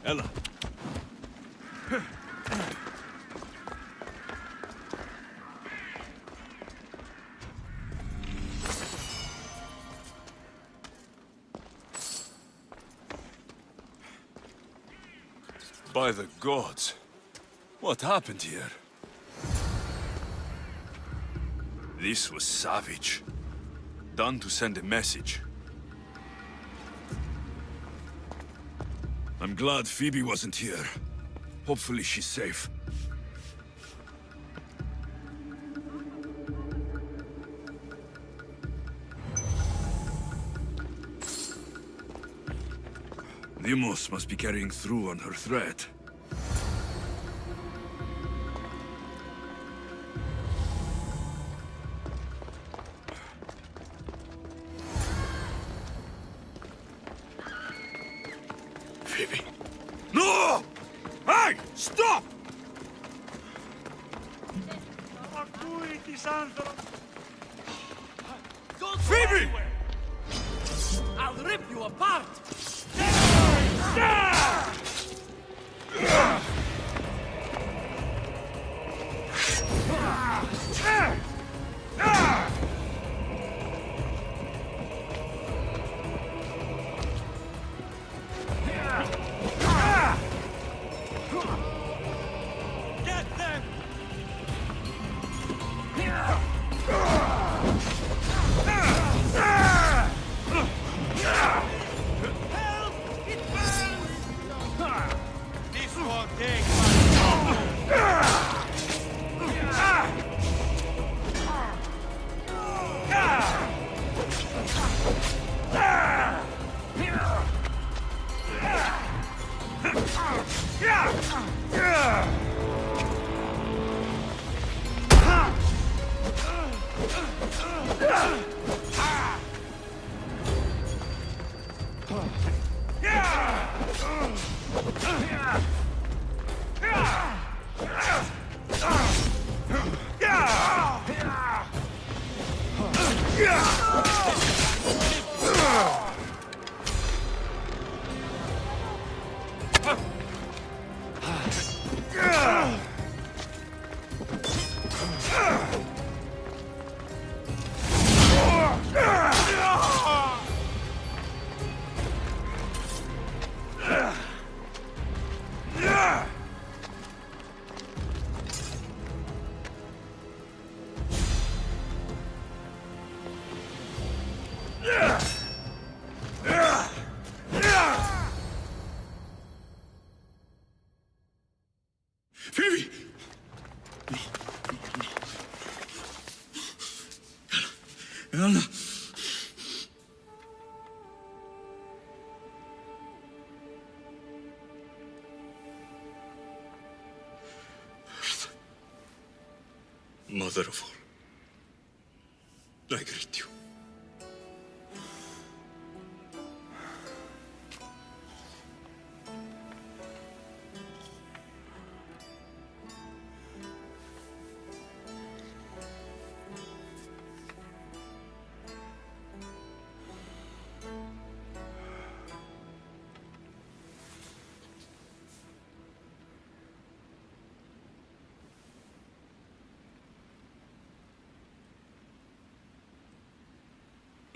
Ella. By the gods, what happened here? This was savage. Done to send a message. I'm glad Phoebe wasn't here. Hopefully she's safe. Limos must be carrying through on her threat. Phoebe. No! Hey! Stop! Phoebe! I'll rip you apart! Get them! Help! It burns! This won't take Phoebe! Ella! Mother of all, I greet you.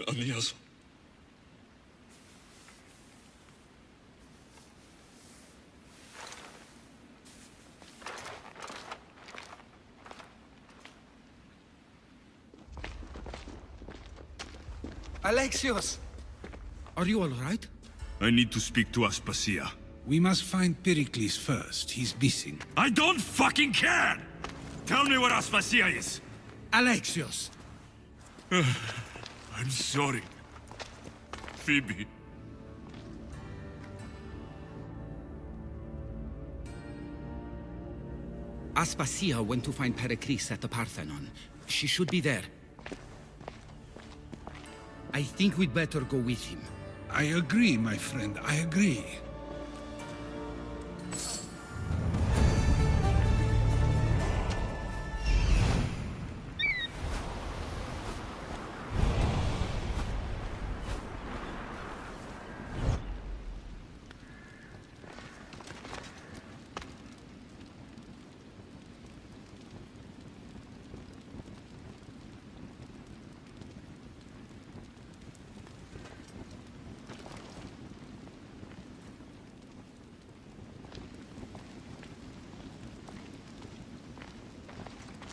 Amias. Alexios! Are you all right? I need to speak to Aspasia. We must find Pericles first. He's missing. I don't fucking care! Tell me where Aspasia is! Alexios! I'm sorry. Phoebe. Aspasia went to find Pericles at the Parthenon. She should be there. I think we'd better go with him. I agree, my friend. I agree.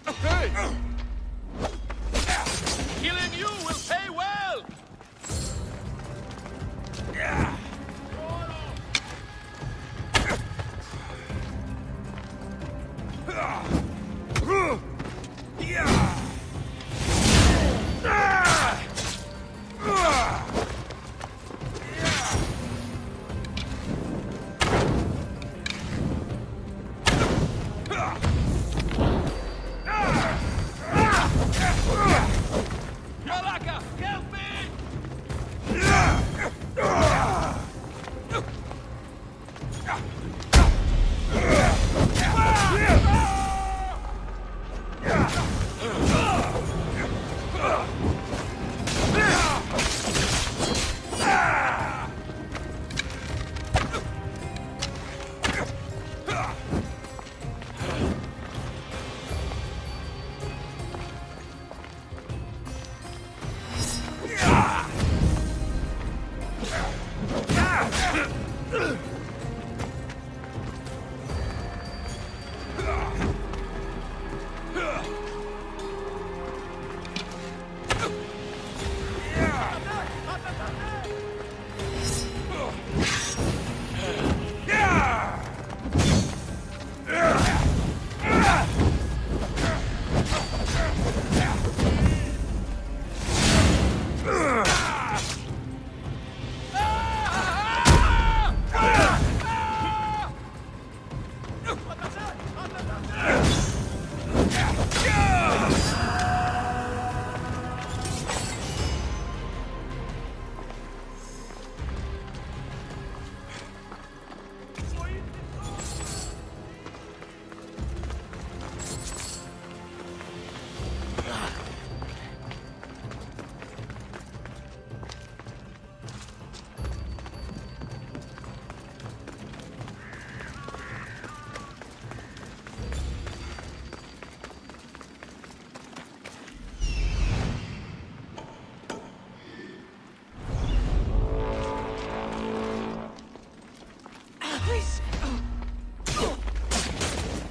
Hey! Killing you will pay well! Malaka, help me!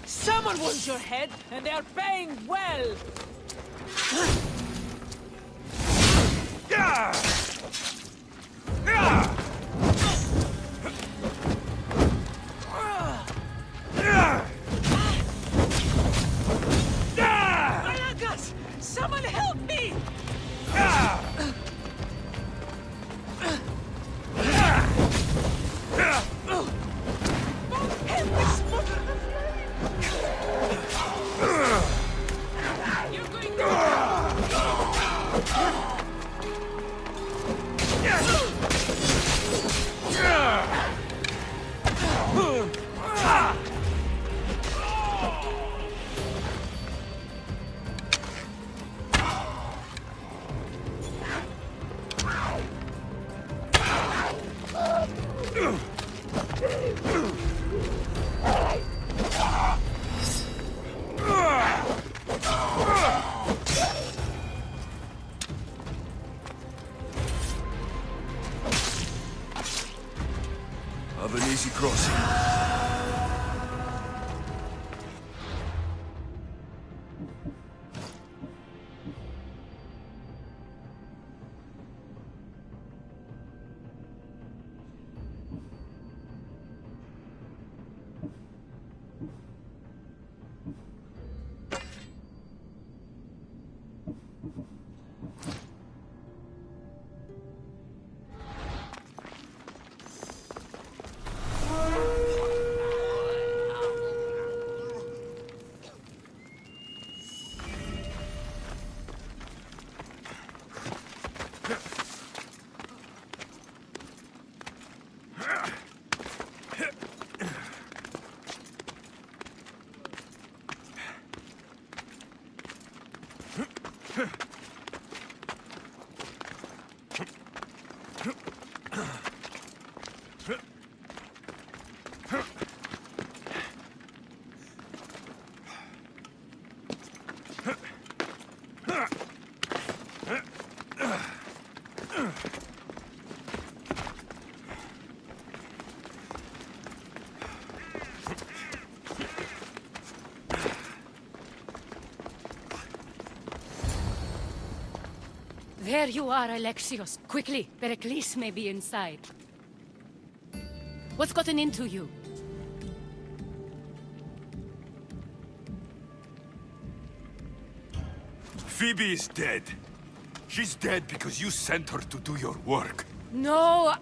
Someone wants your head, and they are paying well! Malakas! Someone help me! Help me smother the flame! You're going Have an easy crossing. There you are, Alexios. Quickly, Pericles may be inside. What's gotten into you? Phoebe is dead. She's dead because you sent her to do your work. No,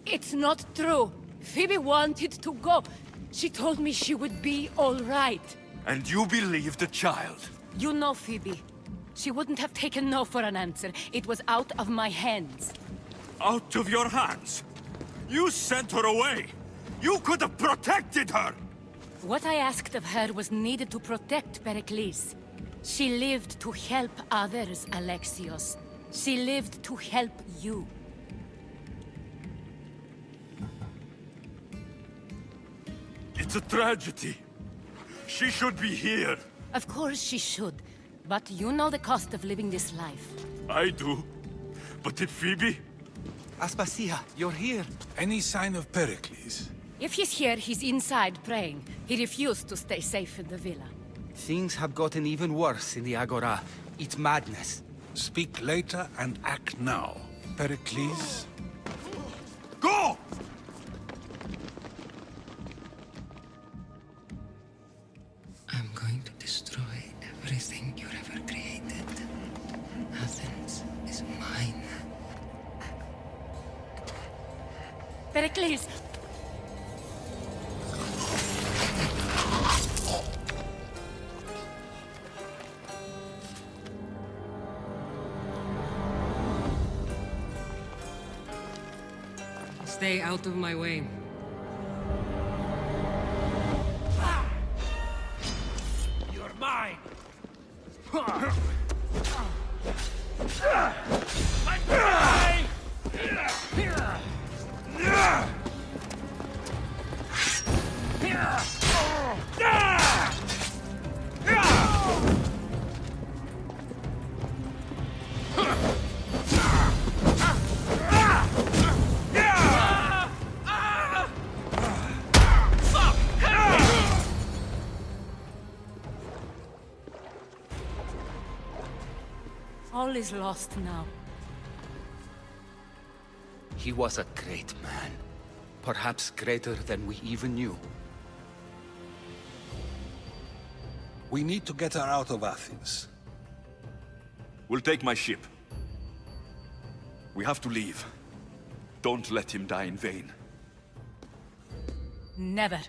It's not true. Phoebe wanted to go. She told me she would be all right. And you believe the child? You know Phoebe. She wouldn't have taken no for an answer. It was out of my hands. Out of your hands? You sent her away! You could have protected her! What I asked of her was needed to protect Pericles. She lived to help others, Alexios. She lived to help you. It's a tragedy. She should be here. Of course she should. But you know the cost of living this life. I do. But did Phoebe? Aspasia, you're here. Any sign of Pericles? If he's here, he's inside praying. He refused to stay safe in the villa. Things have gotten even worse in the Agora. It's madness. Speak later and act now. Pericles? Go! I'm going to destroy everything you ever created. Athens is mine. Pericles! Stay out of my way. You're mine! All is lost now. He was a great man. Perhaps greater than we even knew. We need to get her out of Athens. We'll take my ship. We have to leave. Don't let him die in vain. Never.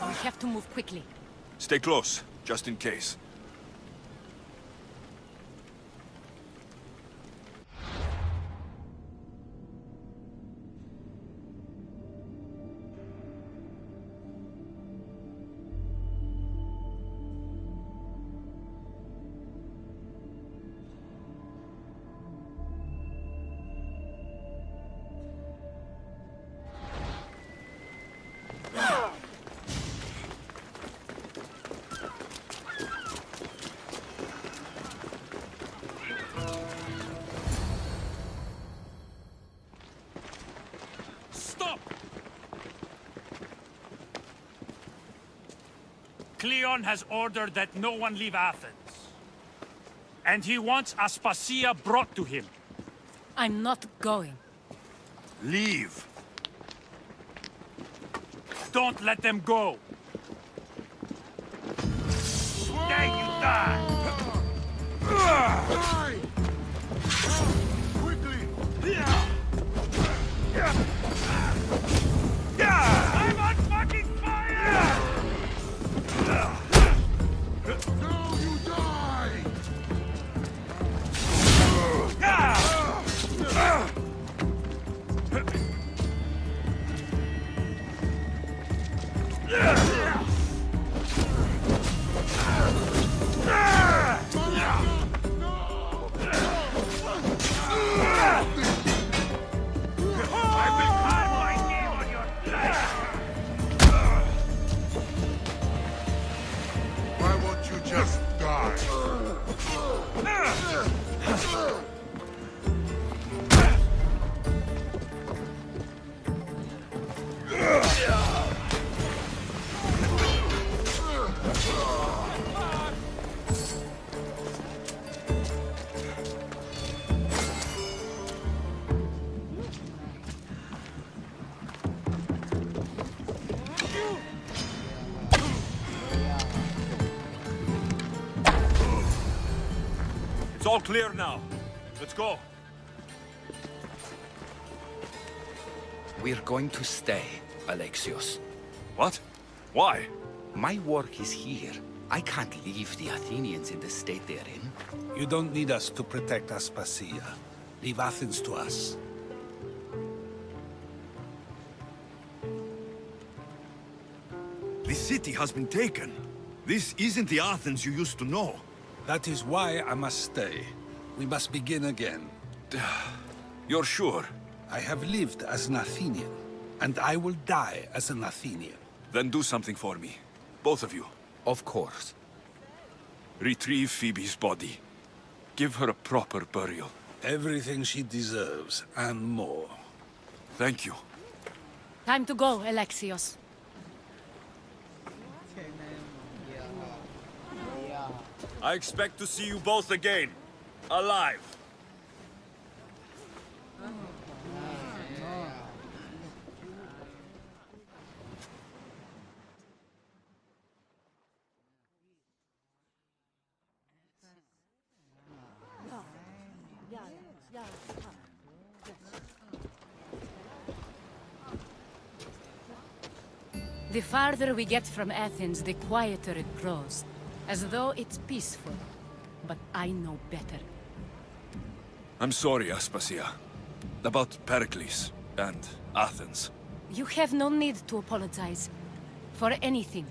We have to move quickly. Stay close, just in case. Stop! Cleon has ordered that no one leave Athens. And he wants Aspasia brought to him. I'm not going. Leave! Don't let them go! There you die! Quickly! I'm on fucking fire! No, you die! Why won't you just die? It's all clear now. Let's go. We're going to stay, Alexios. What? Why? My work is here. I can't leave the Athenians in the state they're in. You don't need us to protect Aspasia. Leave Athens to us. The city has been taken. This isn't the Athens you used to know. That is why I must stay. We must begin again. You're sure? I have lived as an Athenian, and I will die as an Athenian. Then do something for me. Both of you. Of course. Retrieve Phoebe's body. Give her a proper burial. Everything she deserves, and more. Thank you. Time to go, Alexios. I expect to see you both again. Alive. The farther we get from Athens, the quieter it grows. As though it's peaceful. But I know better. I'm sorry, Aspasia. About Pericles and Athens. You have no need to apologize. For anything.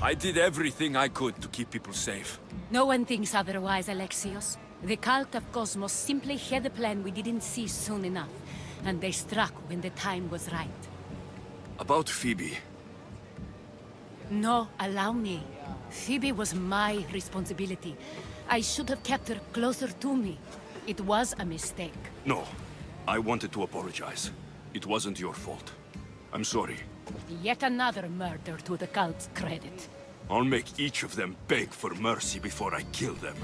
I did everything I could to keep people safe. No one thinks otherwise, Alexios. The cult of Cosmos simply had a plan we didn't see soon enough. And they struck when the time was right. About Phoebe. No, allow me. Phoebe was my responsibility. I should have kept her closer to me. It was a mistake. No. I wanted to apologize. It wasn't your fault. I'm sorry. Yet another murder to the cult's credit. I'll make each of them beg for mercy before I kill them.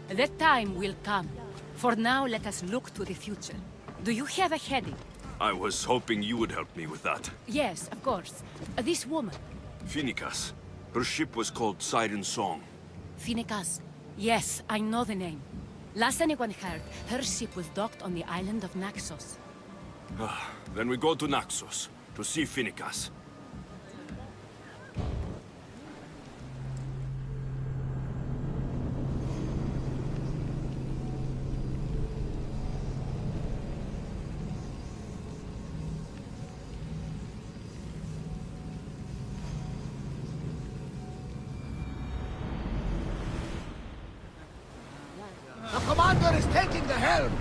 That time will come. For now, let us look to the future. Do you have a heading? I was hoping you would help me with that. Yes, of course. This woman. Phoenicas. Her ship was called Siren Song. Phoenicas. Yes, I know the name. Last anyone heard, her ship was docked on the island of Naxos. Then we go to Naxos to see Phoenicas. The commander is taking the helm!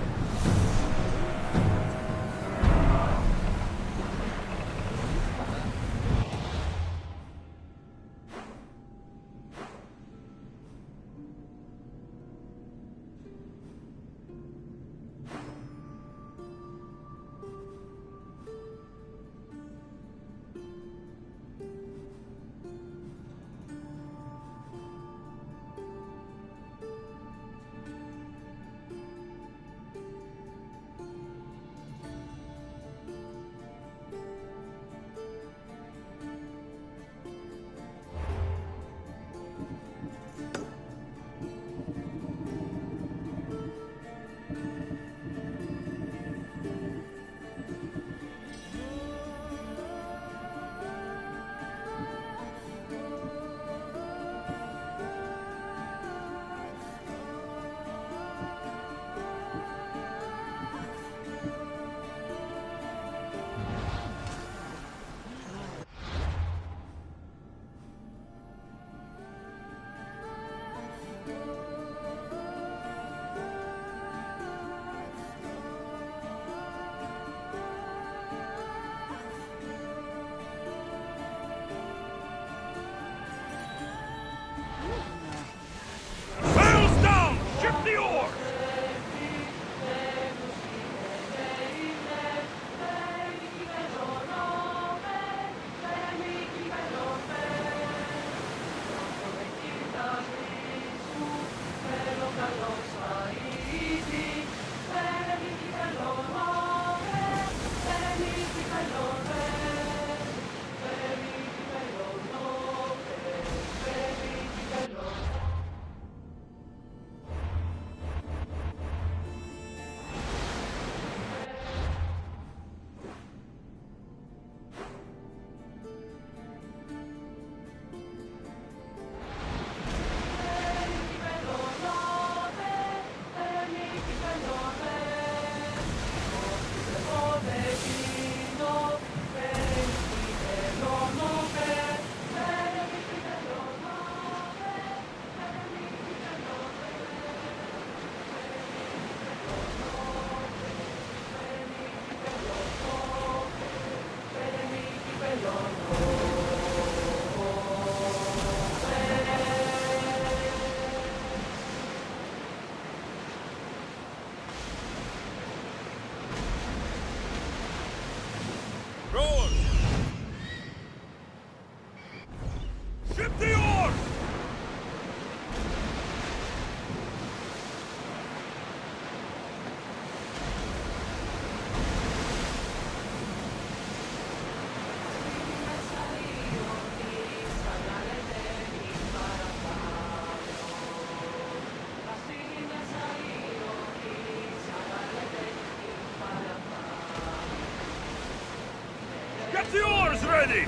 Get the oars ready!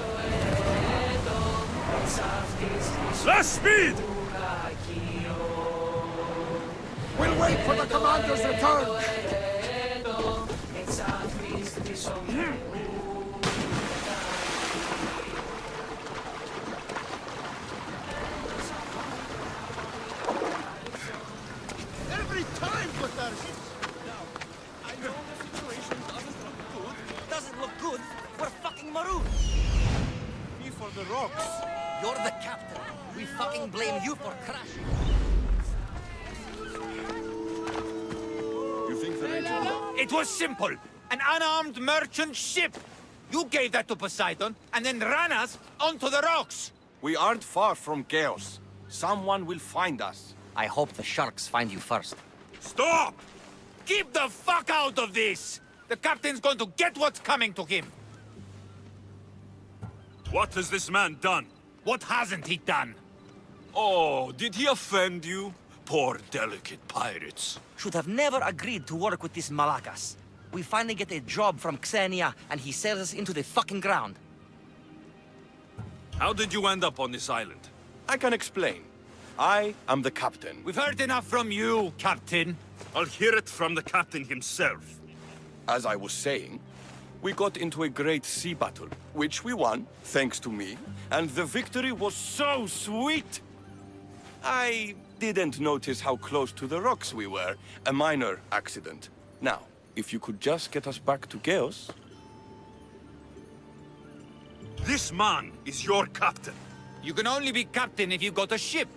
Less speed! We'll wait for the commander's return. Every time, Kotarski! Now, I know the situation doesn't look good. Doesn't look good. We're fucking marooned. Me for the rocks. You're the captain. We fucking blame you for crashing. You think the Rachel... It was simple. An unarmed merchant ship. You gave that to Poseidon, and then ran us onto the rocks. We aren't far from chaos. Someone will find us. I hope the sharks find you first. Stop! Keep the fuck out of this! The captain's going to get what's coming to him. What has this man done? What hasn't he done? Oh, did he offend you? Poor delicate pirates. Should have never agreed to work with this Malakas. We finally get a job from Xenia, and he sells us into the fucking ground. How did you end up on this island? I can explain. I am the captain. We've heard enough from you, Captain. I'll hear it from the captain himself. As I was saying, we got into a great sea battle, which we won, thanks to me, and the victory was so sweet! I didn't notice how close to the rocks we were. A minor accident. Now, if you could just get us back to Chaos... This man is your captain. You can only be captain if you got a ship.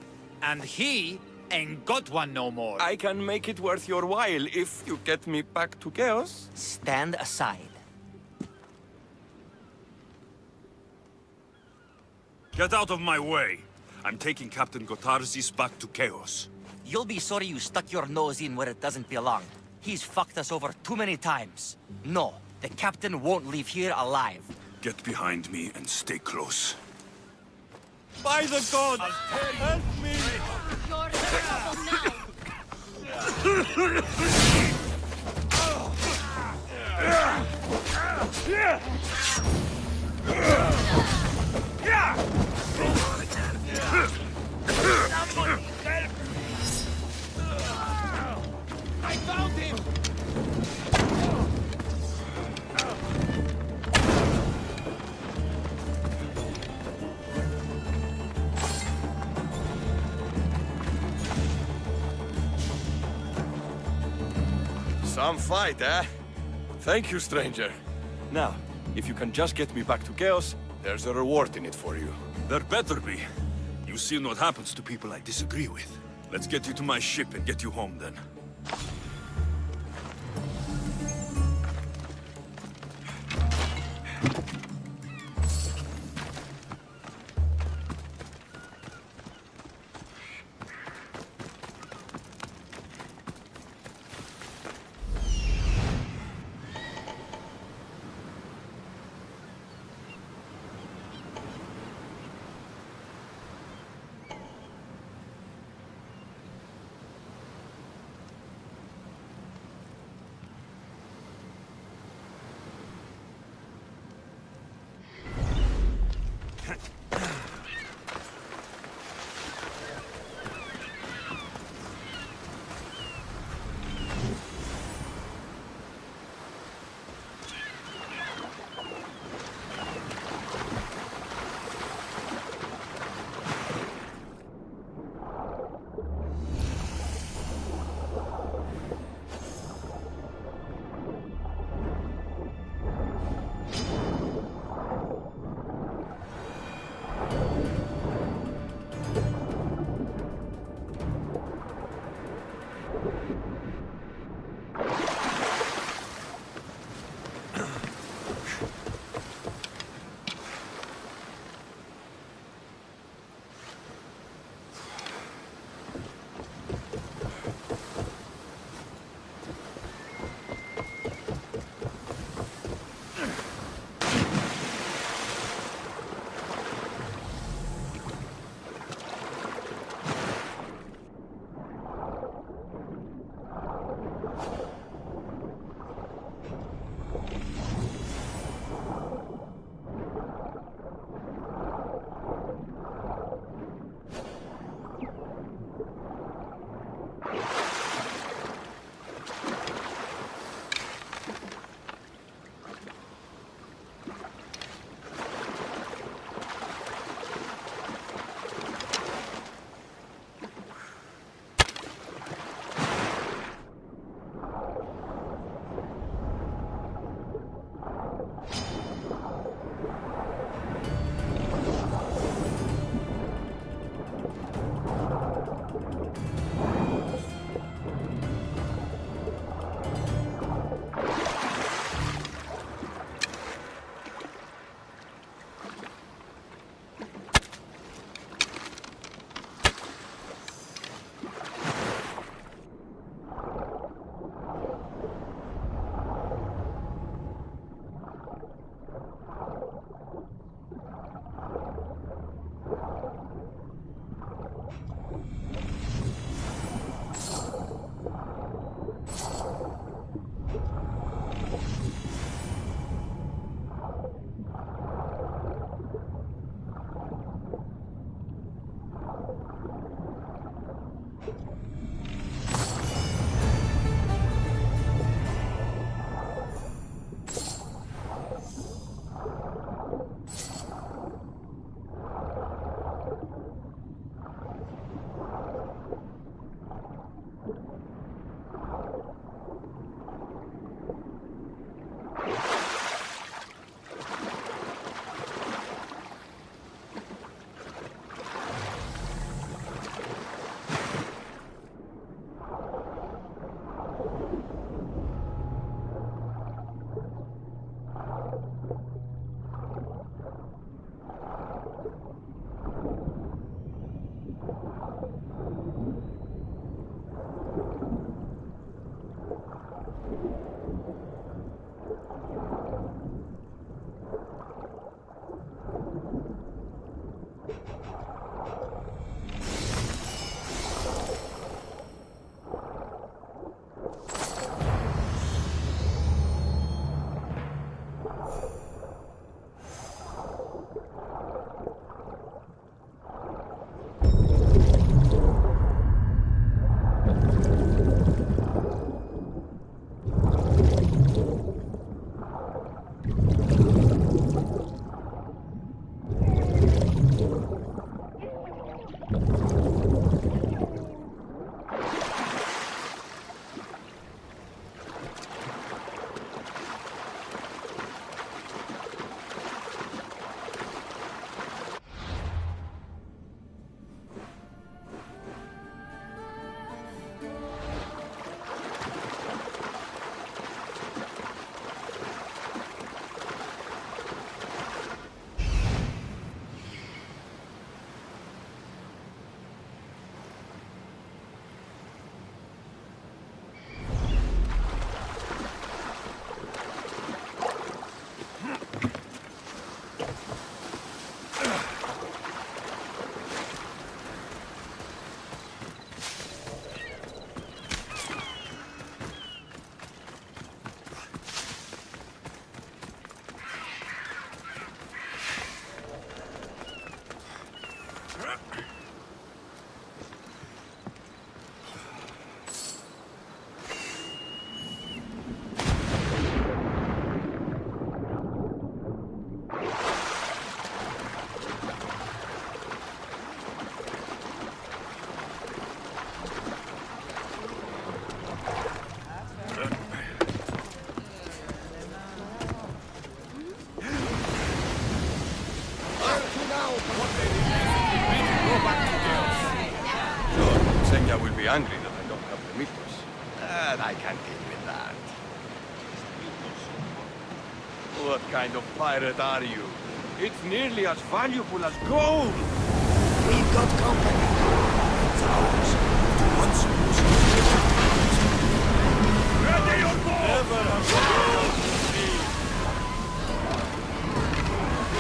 And he ain't got one no more. I can make it worth your while if you get me back to Chaos. Stand aside. Get out of my way. I'm taking Captain Gotarzis back to Chaos. You'll be sorry you stuck your nose in where it doesn't belong. He's fucked us over too many times. No, the captain won't leave here alive. Get behind me and stay close. By the gods! Help me! You're I found him! Some fight, eh? Thank you, stranger. Now, if you can just get me back to Chaos, there's a reward in it for you. There better be. You've seen what happens to people I disagree with. Let's get you to my ship and get you home then. very angry that I don't have the mythos. And I can't deal with that. What kind of pirate are you? It's nearly as valuable as gold! We've got company. It's ours. To once was Ready your bow! Never have I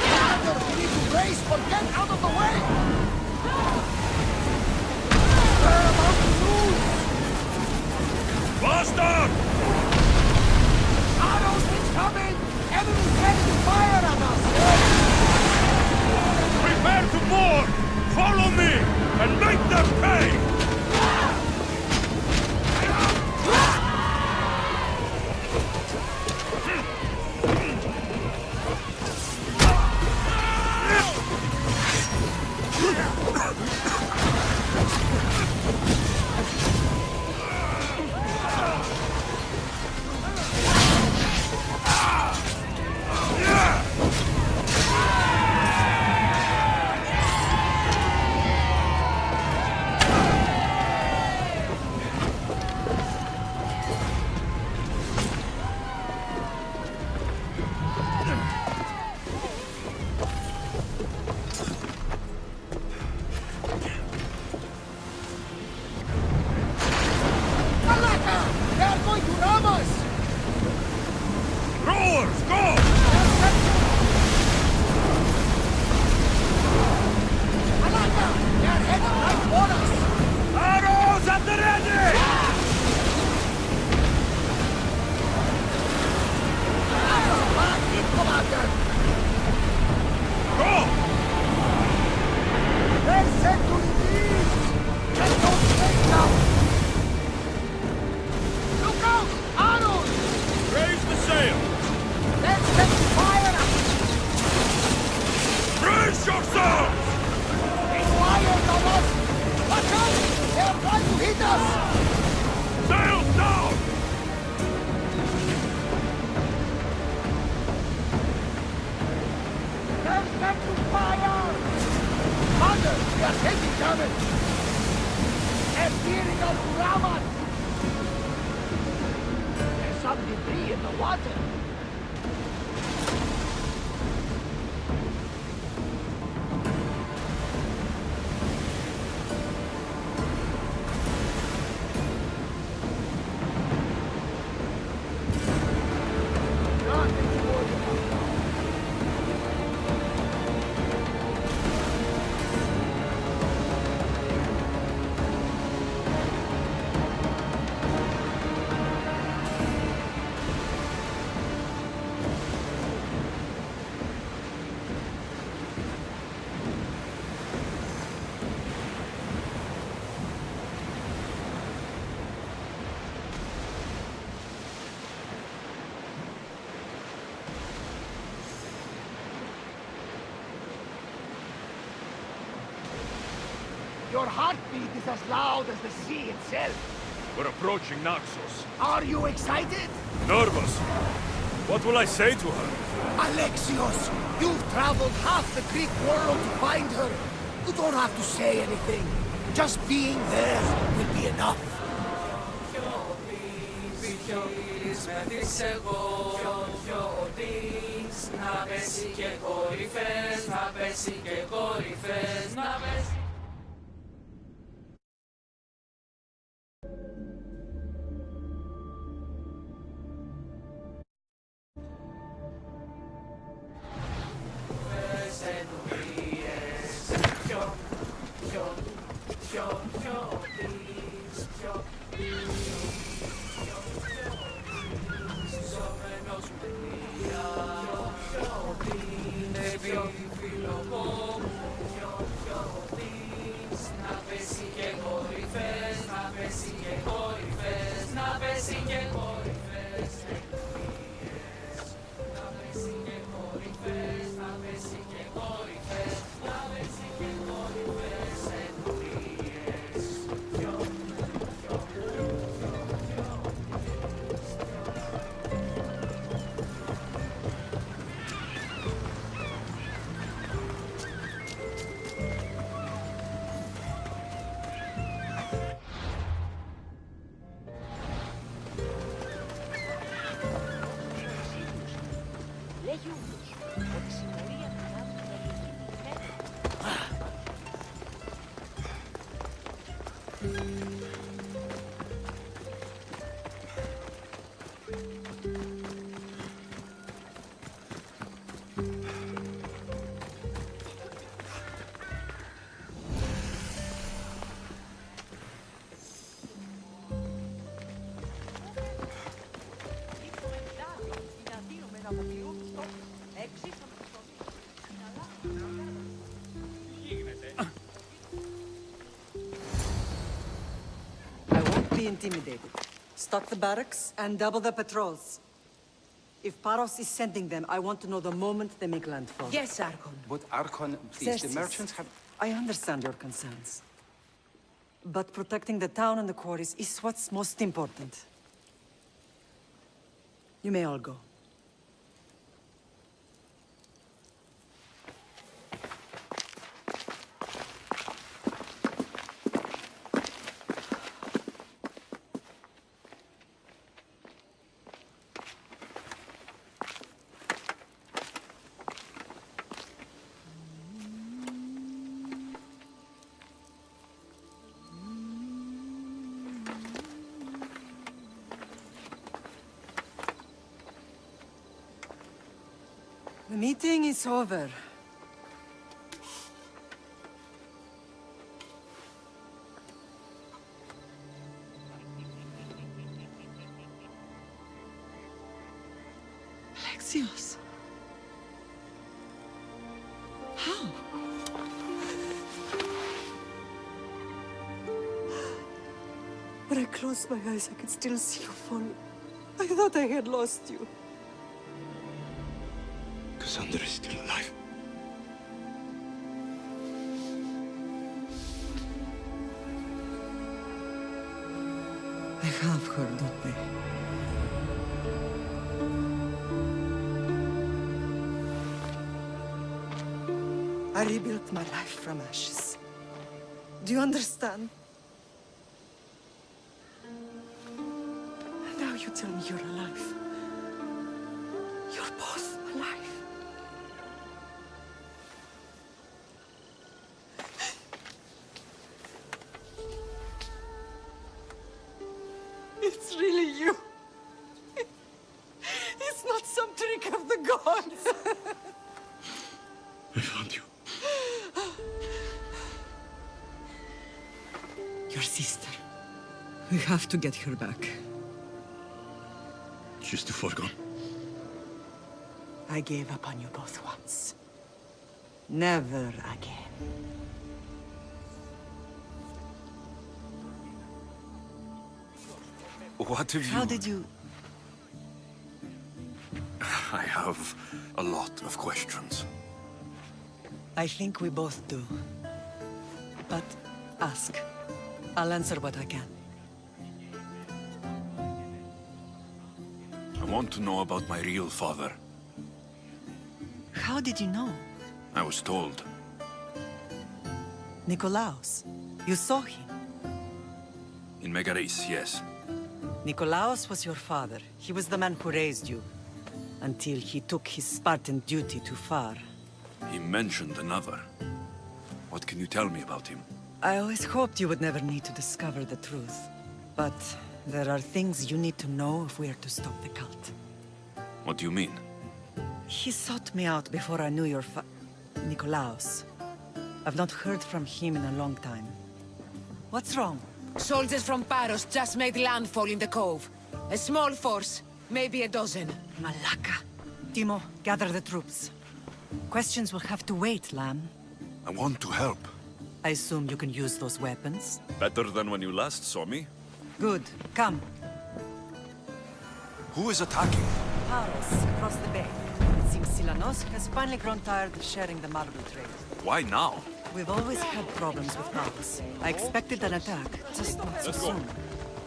Commander, we need to brace or get out of the way! We're about to lose! Bastard! Arrows incoming! Enemy's ready to fire at us! Prepare to board! Follow me! And make them pay! Rowers, go! Arrows at the ready! Go! They're set to release! Just don't take them! Look out! Arrows! Raise the sail! They're set to fire us! Brace yourselves! They fired on us! Watch out! They're trying to hit us! Sails down! They're set to fire! Commander, we are taking damage! They're steering us to Ramat! There's some debris in the water! Your heartbeat is as loud as the sea itself. We're approaching Naxos. Are you excited? Nervous. What will I say to her? Alexios, you've traveled half the Greek world to find her. You don't have to say anything. Just being there will be enough. I won't be intimidated. Stock the barracks and double the patrols. If Paros is sending them, I want to know the moment they make landfall. Yes, Archon. But Archon, please, the Xerxes, merchants have... I understand your concerns. But protecting the town and the quarries is what's most important. You may all go. The meeting is over. Alexios. How? When I closed my eyes, I could still see you fall. I thought I had lost you. Cassandra is still alive. I have her, don't they? I rebuilt my life from ashes. Do you understand? Now you tell me you're alive. You're both alive. It's really you. It's not some trick of the gods. I found you. Your sister. We have to get her back. She's too far gone. I gave up on you both once. Never again. What have you... How did you... I have a lot of questions. I think we both do. But ask. I'll answer what I can. I want to know about my real father. How did you know? I was told. Nikolaos. You saw him. In Megaris, yes. Nikolaos was your father. He was the man who raised you. Until he took his Spartan duty too far. He mentioned another. What can you tell me about him? I always hoped you would never need to discover the truth. But there are things you need to know if we are to stop the cult. What do you mean? He sought me out before I knew your Nikolaos. I've not heard from him in a long time. What's wrong? Soldiers from Paros just made landfall in the cove. A small force, maybe a dozen. Malaka. Timo, gather the troops. Questions will have to wait, Lamb. I want to help. I assume you can use those weapons? Better than when you last saw me. Good. Come. Who is attacking? Paros, across the bay. It seems Silanos has finally grown tired of sharing the marble trade. Why now? We've always had problems with Paros. I expected an attack, just not so Let's go. soon.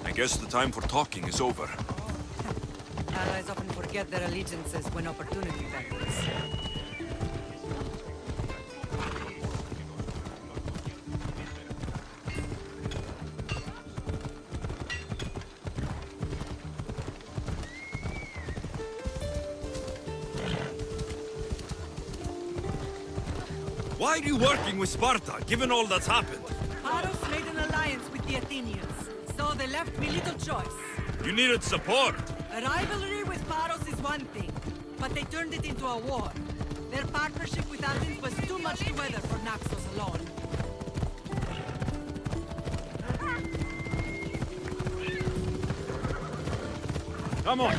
I guess the time for talking is over. Allies often forget their allegiances when opportunity beckons. Why are you working with Sparta, given all that's happened? Paros made an alliance with the Athenians, so they left me little choice. You needed support. A rivalry with Paros is one thing, but they turned it into a war. Their partnership with Athens was too much to weather for Naxos alone. Come on.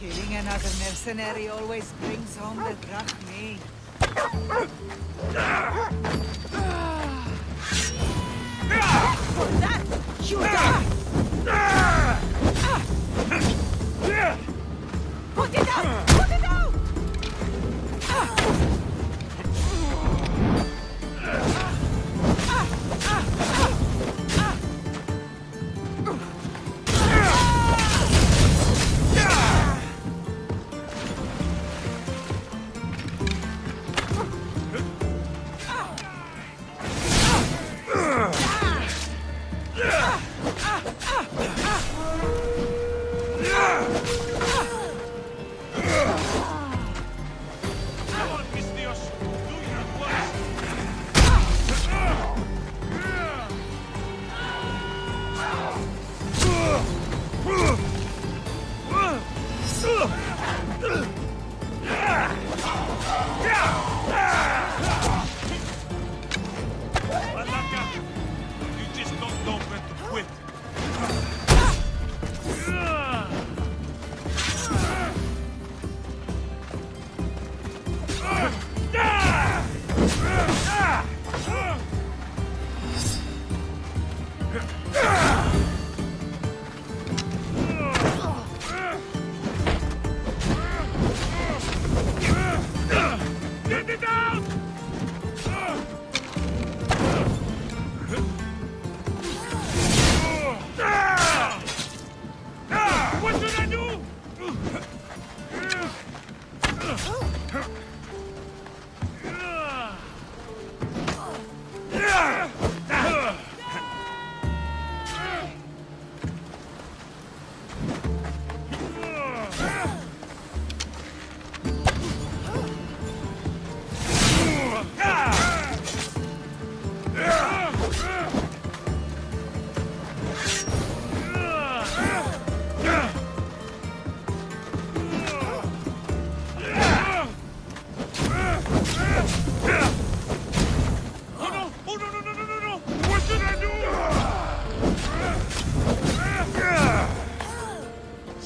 Killing another mercenary always brings home the drachmae. For that, you die! Put it out! Put it out!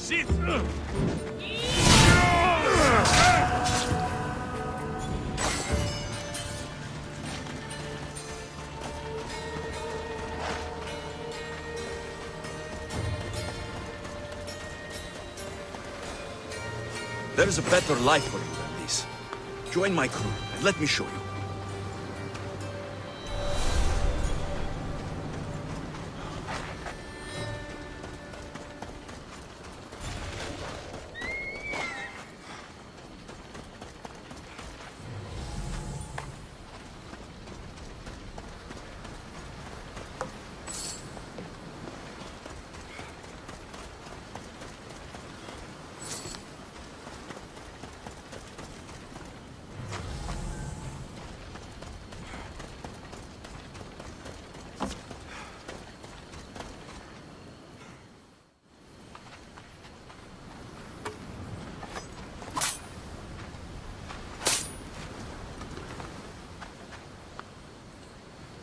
Sith! There is a better life for you than this. Join my crew, and let me show you.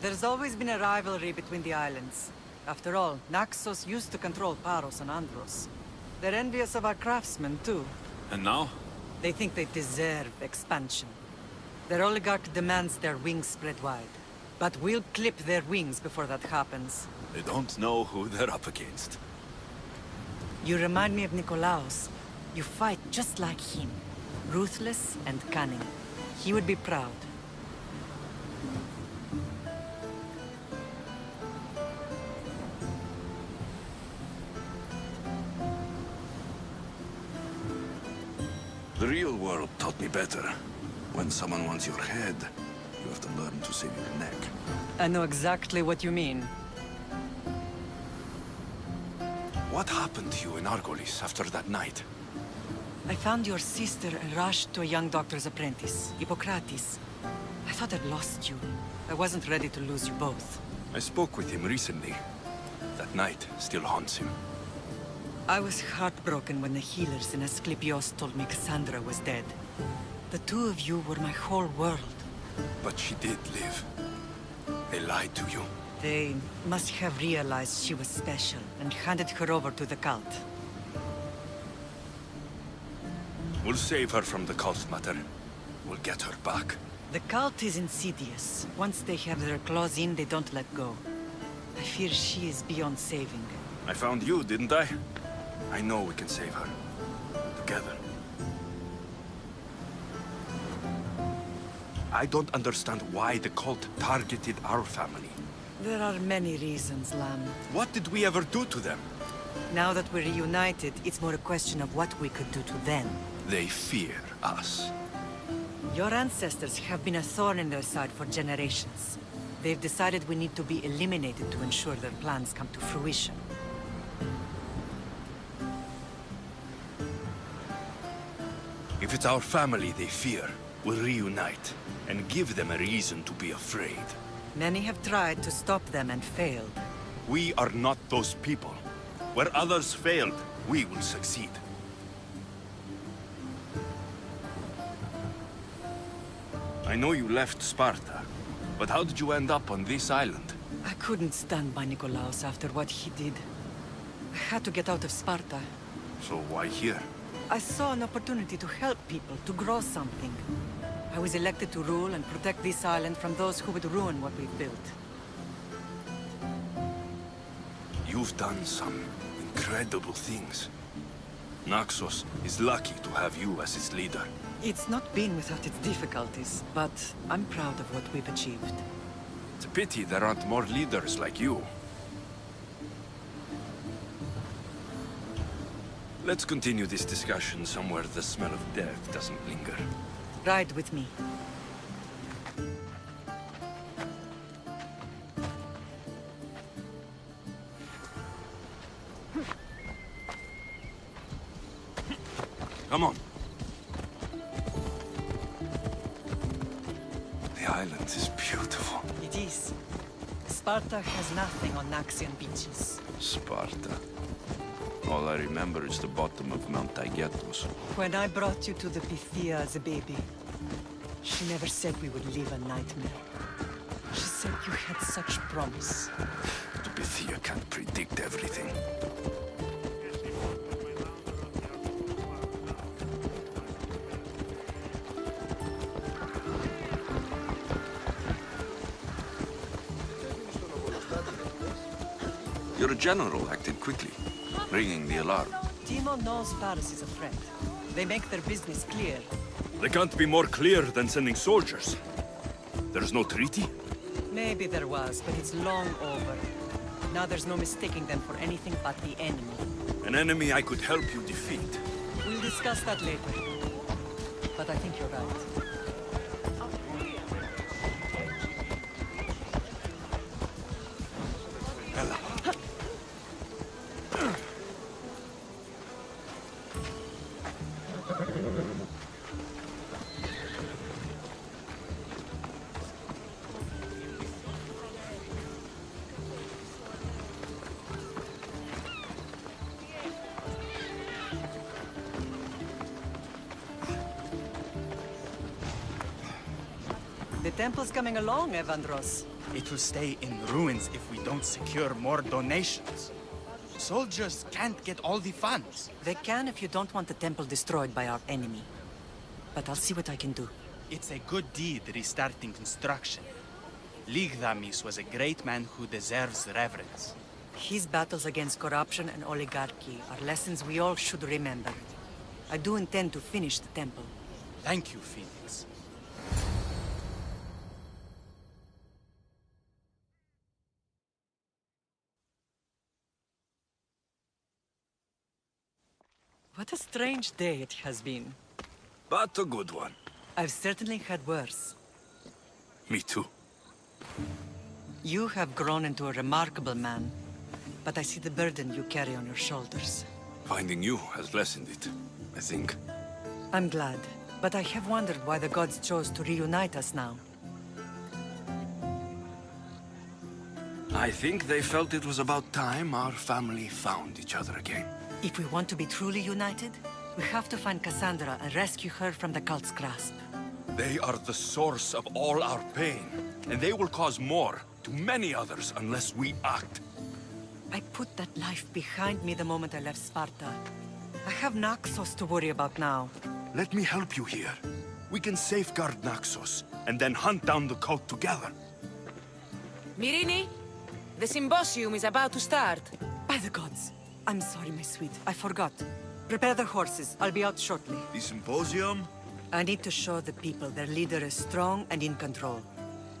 There's always been a rivalry between the islands. After all, Naxos used to control Paros and Andros. They're envious of our craftsmen, too. And now? They think they deserve expansion. Their oligarch demands their wings spread wide. But we'll clip their wings before that happens. They don't know who they're up against. You remind me of Nikolaos. You fight just like him. Ruthless and cunning. He would be proud. The real world taught me better. When someone wants your head, you have to learn to save your neck. I know exactly what you mean. What happened to you in Argolis after that night? I found your sister and rushed to a young doctor's apprentice, Hippocrates. I thought I'd lost you. I wasn't ready to lose you both. I spoke with him recently. That night still haunts him. I was heartbroken when the healers in Asclepios told me Cassandra was dead. The two of you were my whole world. But she did live. They lied to you. They must have realized she was special and handed her over to the cult. We'll save her from the cult, Mater. We'll get her back. The cult is insidious. Once they have their claws in, they don't let go. I fear she is beyond saving. I found you, didn't I? I know we can save her. Together. I don't understand why the cult targeted our family. There are many reasons, Lam. What did we ever do to them? Now that we're reunited, it's more a question of what we could do to them. They fear us. Your ancestors have been a thorn in their side for generations. They've decided we need to be eliminated to ensure their plans come to fruition. If it's our family they fear, we'll reunite and give them a reason to be afraid. Many have tried to stop them and failed. We are not those people. Where others failed, we will succeed. I know you left Sparta, but how did you end up on this island? I couldn't stand by Nikolaos after what he did. I had to get out of Sparta. So why here? I saw an opportunity to help people, to grow something. I was elected to rule and protect this island from those who would ruin what we've built. You've done some incredible things. Naxos is lucky to have you as its leader. It's not been without its difficulties, but I'm proud of what we've achieved. It's a pity there aren't more leaders like you. Let's continue this discussion somewhere the smell of death doesn't linger. Ride with me. Come on. The island is beautiful. It is. Sparta has nothing on Naxian beaches. Sparta. All I remember is the bottom of Mount Taygetos. When I brought you to the Pythia as a baby, she never said we would live a nightmare. She said you had such promise. The Pythia can't predict everything. Your general acted quickly, ringing the alarm. Timo knows Paris is a threat. They make their business clear. They can't be more clear than sending soldiers. There's no treaty? Maybe there was, but it's long over. Now there's no mistaking them for anything but the enemy. An enemy I could help you defeat. We'll discuss that later. But I think you're right. The temple's coming along, Evandros. It will stay in ruins if we don't secure more donations. Soldiers can't get all the funds. They can if you don't want the temple destroyed by our enemy. But I'll see what I can do. It's a good deed restarting construction. Ligdamis was a great man who deserves reverence. His battles against corruption and oligarchy are lessons we all should remember. I do intend to finish the temple. Thank you, Phoenix. What a strange day it has been. But a good one. I've certainly had worse. Me too. You have grown into a remarkable man, but I see the burden you carry on your shoulders. Finding you has lessened it, I think. I'm glad, but I have wondered why the gods chose to reunite us now. I think they felt it was about time our family found each other again. If we want to be truly united, we have to find Cassandra and rescue her from the cult's grasp. They are the source of all our pain, and they will cause more to many others unless we act. I put that life behind me the moment I left Sparta. I have Naxos to worry about now. Let me help you here. We can safeguard Naxos, and then hunt down the cult together. Myrrine, the symposium is about to start. By the gods! I'm sorry, my sweet. I forgot. Prepare the horses. I'll be out shortly. The symposium? I need to show the people their leader is strong and in control.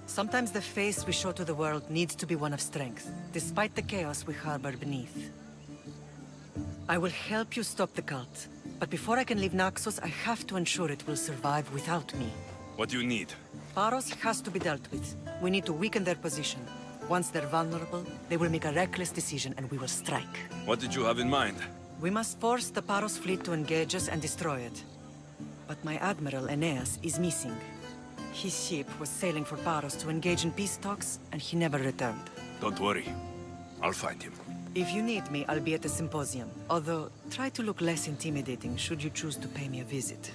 Sometimes the face we show to the world needs to be one of strength, despite the chaos we harbor beneath. I will help you stop the cult. But before I can leave Naxos, I have to ensure it will survive without me. What do you need? Paros has to be dealt with. We need to weaken their position. Once they're vulnerable, they will make a reckless decision and we will strike. What did you have in mind? We must force the Paros fleet to engage us and destroy it. But my admiral, Aeneas, is missing. His ship was sailing for Paros to engage in peace talks, and he never returned. Don't worry. I'll find him. If you need me, I'll be at the symposium. Although, try to look less intimidating should you choose to pay me a visit.